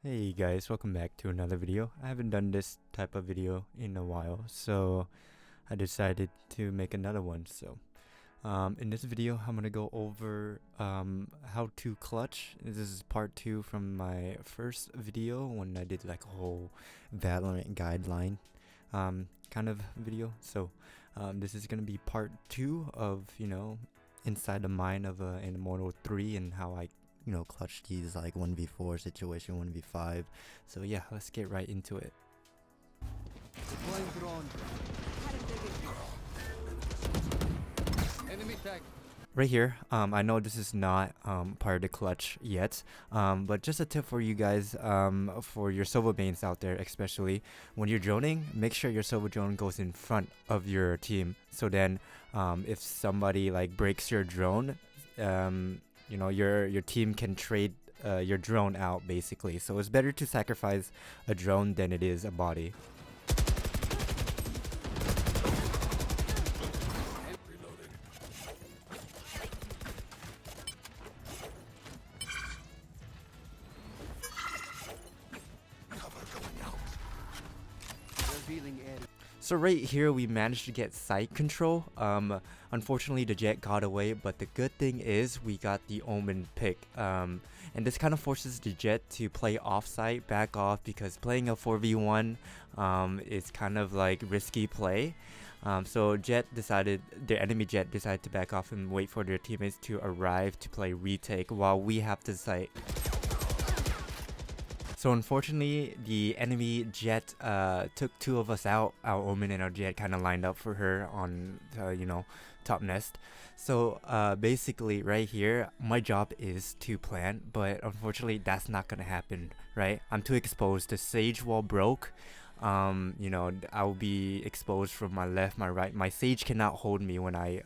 Hey guys, welcome back to another video. I haven't done this type of video in a while, so I decided to make another one. In this video, I'm gonna go over how to clutch. This is part 2 from my first video when I did like a whole Valorant guideline kind of video. This is gonna be part 2 of inside the mind of an Immortal 3 and how I clutch these like 1v4 situation, 1v5. So yeah, let's get right into it. Deploying drone. Enemy tag. Right here, I know this is not part of the clutch yet, but just a tip for you guys, for your solo mains out there, especially when you're droning, make sure your solo drone goes in front of your team. So then, if somebody like breaks your drone, your team can trade your drone out basically. So it's better to sacrifice a drone than it is a body. Revealing area. So right here we managed to get site control. Unfortunately the Jet got away, but the good thing is we got the Omen pick. And this kind of forces the Jet to play off site, back off, because playing a 4v1 is kind of like risky play. So the enemy Jet decided to back off and wait for their teammates to arrive to play retake while we have the site. So unfortunately, the enemy Jet took two of us out. Our Omen and our Jet kind of lined up for her on, top nest. So basically, right here, my job is to plant, but unfortunately, that's not gonna happen, right? I'm too exposed. The Sage wall broke. I'll be exposed from my left, my right. My Sage cannot hold me when I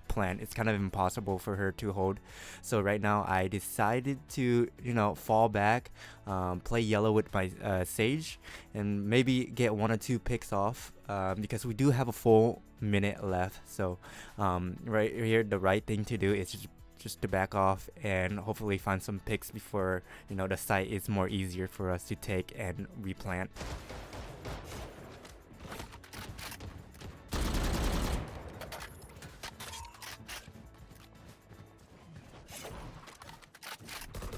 plant. It's kind of impossible for her to hold. So right now I decided to fall back, play yellow with my Sage, and maybe get 1 or 2 picks off, because we do have a full minute left. So right here, the right thing to do is just to back off and hopefully find some picks before the site is more easier for us to take and replant.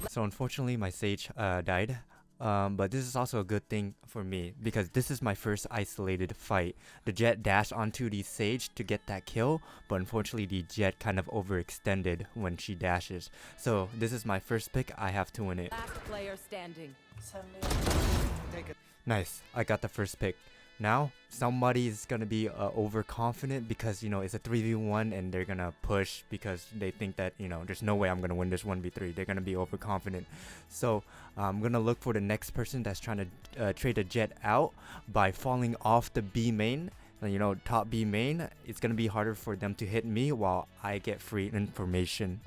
So unfortunately my Sage died, but this is also a good thing for me because this is my first isolated fight. The Jet dashed onto the Sage to get that kill, but unfortunately the Jet kind of overextended when she dashes. So this is my first pick, I have to win it. Last player standing. Take it. Nice, I got the first pick. Now somebody's gonna be overconfident because it's a 3v1 and they're gonna push because they think that there's no way I'm gonna win this 1v3. They're gonna be overconfident. So I'm gonna look for the next person that's trying to trade a Jet out by falling off the B main. Top B main. It's gonna be harder for them to hit me while I get free information.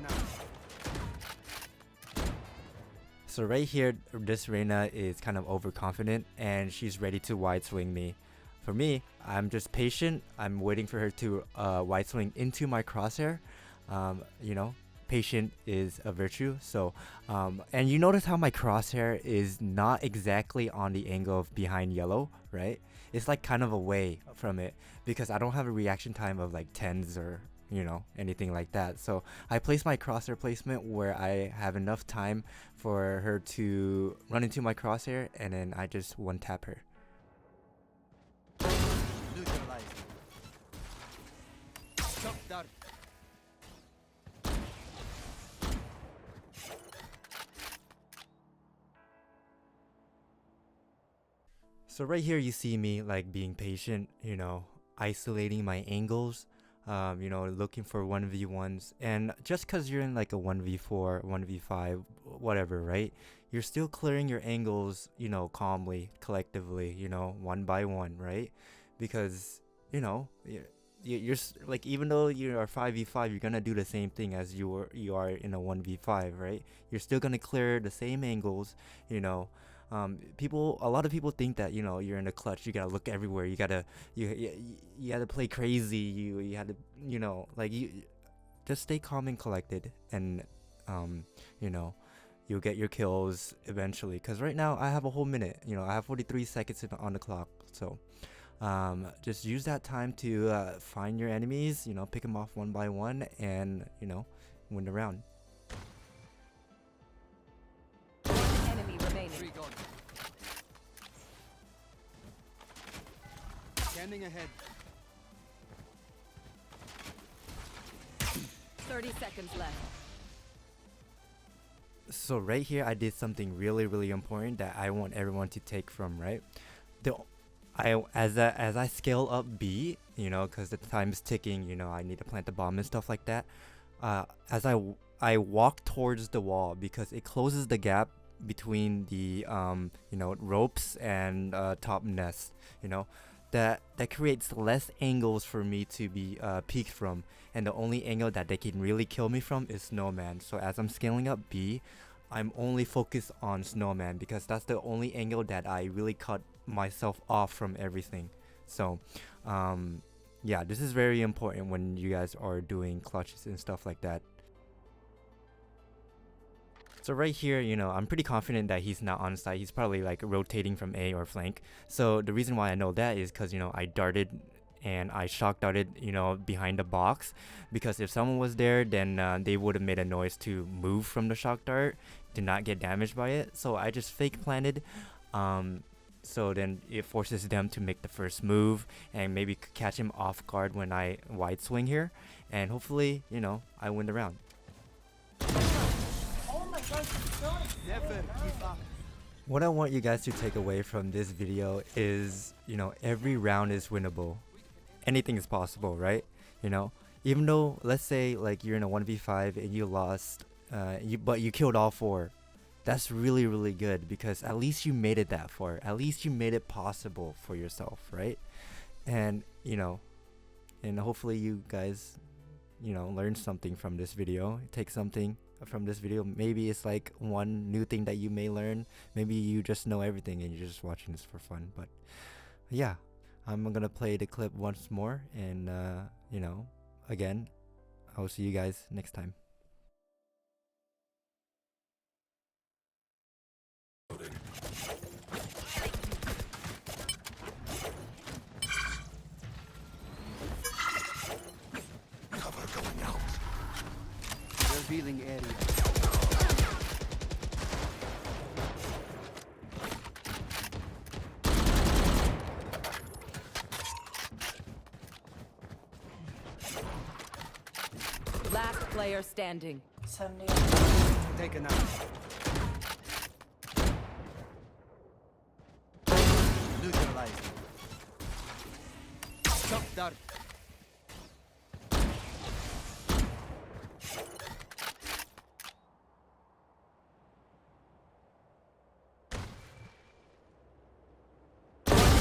So right here, this Reina is kind of overconfident and she's ready to wide swing me. For me, I'm just patient. I'm waiting for her to wide swing into my crosshair. Patient is a virtue. So, and you notice how my crosshair is not exactly on the angle of behind yellow, right? It's like kind of away from it because I don't have a reaction time of like tens or anything like that. So I place my crosshair placement where I have enough time for her to run into my crosshair and then I just one tap her. Neutralized. Shock dart. So right here you see me like being patient, isolating my angles, looking for 1v1s. And just because you're in like a 1v4, 1v5, whatever, right? You're still clearing your angles, calmly, collectively, one by one, right? Because, like, even though you are 5v5, you're gonna do the same thing as you are in a 1v5, right? You're still gonna clear the same angles, a lot of people think that you're in a clutch, you gotta look everywhere, you gotta play crazy, you had to like you just stay calm and collected, and you'll get your kills eventually. Because right now I have a whole minute. You know, I have 43 seconds on the clock. So just use that time to find your enemies. You know, pick them off one by one, and you know, win the round. Enemy remaining. 3 gone. Scanning ahead. 30 seconds left. So right here I did something really important that I want everyone to take from, right? As I scale up B, you know, because the time is ticking, you know, I need to plant the bomb and stuff like that. As I walk towards the wall, because it closes the gap between the you know, ropes and top nest, you know, that creates less angles for me to be peeked from, and the only angle that they can really kill me from is snowman. So as I'm scaling up B, I'm only focused on snowman, because that's the only angle that I really cut myself off from everything. So yeah, this is very important when you guys are doing clutches and stuff like that. So right here, you know, I'm pretty confident that he's not on site. He's probably like rotating from A or flank. So the reason why I know that is because, you know, I darted and I shock darted, you know, behind the box, because if someone was there, then they would have made a noise to move from the shock dart, did not get damaged by it. So I just fake planted. So then it forces them to make the first move and maybe catch him off guard when I wide swing here, and hopefully, you know, I win the round. Never give up. What I want you guys to take away from this video is, you know, every round is winnable. Anything is possible, right? You know, even though, let's say like you're in a 1v5 and you lost, but you killed all 4. That's really good, because at least you made it that far. At least you made it possible for yourself, right? And you know, and hopefully you guys, you know, learn something from this video. Take something from this video. Maybe it's like one new thing that you may learn. Maybe you just know everything and you're just watching this for fun. But yeah, I'm gonna play the clip once more, and you know, again, I'll see you guys next time. Revealing area. Last player standing. Taken out. Neutralized. Shock dart.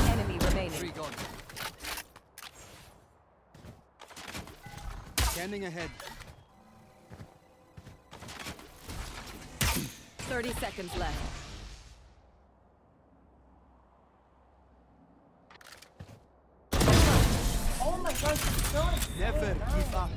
Enemy remaining. 3 gone. Scanning ahead. 30 seconds left. Never give up.